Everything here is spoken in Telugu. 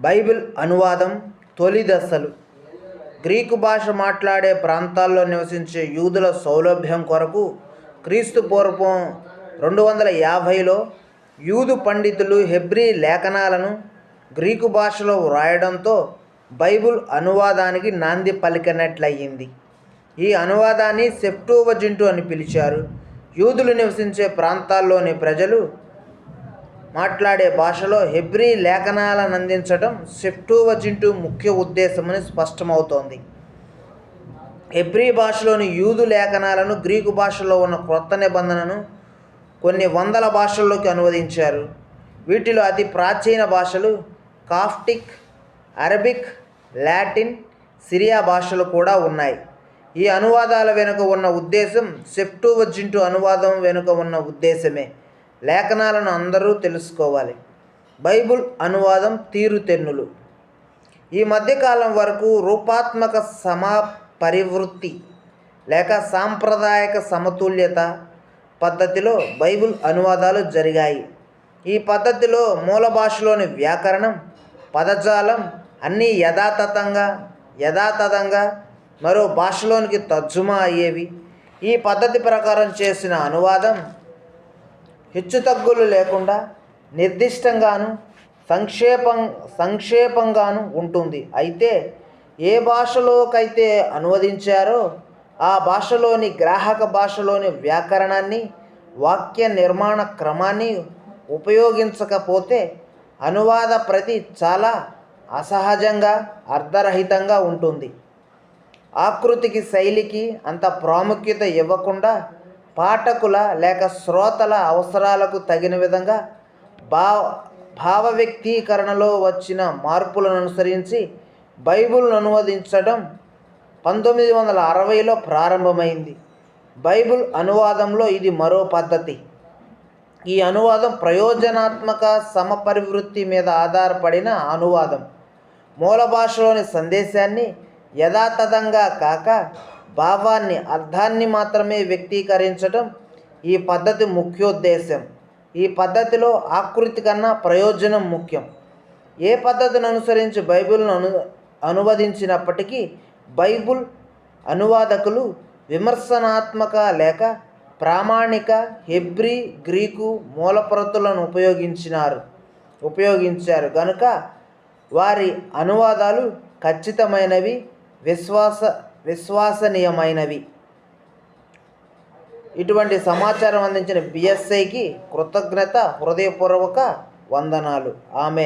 బైబిల్ అనువాదం తొలి దశలు. గ్రీకు భాష మాట్లాడే ప్రాంతాల్లో నివసించే యూదుల సౌలభ్యం కొరకు క్రీస్తు పూర్వం 250లో యూదు పండితులు హెబ్రీ లేఖనాలను గ్రీకు భాషలో వ్రాయడంతో బైబిల్ అనువాదానికి నాంది పలికినట్లయింది. ఈ అనువాదాన్ని సెప్టువజింటు అని పిలిచారు. యూదులు నివసించే ప్రాంతాల్లోని ప్రజలు మాట్లాడే భాషలో హెబ్రీ లేఖనాలను అందించడం సెప్టువజింటు ముఖ్య ఉద్దేశమని స్పష్టమవుతోంది. హెబ్రీ భాషలోని యూదు లేఖనాలను గ్రీకు భాషలో ఉన్న క్రొత్త నిబంధనను కొన్ని వందల భాషల్లోకి అనువదించారు. వీటిలో అతి ప్రాచీన భాషలు కాప్టిక్, అరబిక్, లాటిన్, సిరియా భాషలు కూడా ఉన్నాయి. ఈ అనువాదాల వెనుక ఉన్న ఉద్దేశం సెప్టువజింటు అనువాదం వెనుక ఉన్న ఉద్దేశమే. లేఖనాలను అందరూ తెలుసుకోవాలి. బైబిల్ అనువాదం తీరుతెన్నులు. ఈ మధ్యకాలం వరకు రూపాత్మక సమపరివృత్తి లేక సాంప్రదాయక సమతుల్యత పద్ధతిలో బైబిల్ అనువాదాలు జరిగాయి. ఈ పద్ధతిలో మూల భాషలోని వ్యాకరణం, పదజాలం అన్నీ యథాతథంగా మరో భాషలోనికి తర్జుమా అయ్యేవి. ఈ పద్ధతి ప్రకారం చేసిన అనువాదం హెచ్చుతగ్గులు లేకుండా నిర్దిష్టంగాను సంక్షేపంగాను ఉంటుంది. అయితే ఏ భాషలోకైతే అనువదించారో ఆ భాషలోని గ్రాహక భాషలోని వ్యాకరణాన్ని, వాక్య నిర్మాణ క్రమాన్ని ఉపయోగించకపోతే అనువాద ప్రతి చాలా అసహజంగా, అర్థరహితంగా ఉంటుంది. ఆకృతికి, శైలికి అంత ప్రాముఖ్యత ఇవ్వకుండా పాఠకుల లేక శ్రోతల అవసరాలకు తగిన విధంగా భావ వ్యక్తీకరణలో వచ్చిన మార్పులను అనుసరించి బైబిల్ను అనువదించడం 1960లో ప్రారంభమైంది. బైబిల్ అనువాదంలో ఇది మరో పద్ధతి. ఈ అనువాదం ప్రయోజనాత్మక సమపరివృత్తి మీద ఆధారపడిన అనువాదం. మూల భాషలోని సందేశాన్ని యథాతథంగా కాక భావాన్ని, అర్థాన్ని మాత్రమే వ్యక్తీకరించడం ఈ పద్ధతి ముఖ్యోద్దేశం. ఈ పద్ధతిలో ఆకృతి కన్నా ప్రయోజనం ముఖ్యం. ఏ పద్ధతిని అనుసరించి బైబిల్ను అనువదించినప్పటికీ బైబిల్ అనువాదకులు విమర్శనాత్మక లేక ప్రామాణిక హెబ్రీ, గ్రీకు మూలప్రతులను ఉపయోగించారు గనుక వారి అనువాదాలు ఖచ్చితమైనవి, విశ్వసనీయమైనవి. ఇటువంటి సమాచారం అందించిన BSIకి కృతజ్ఞత, హృదయపూర్వక వందనాలు. ఆమెన్.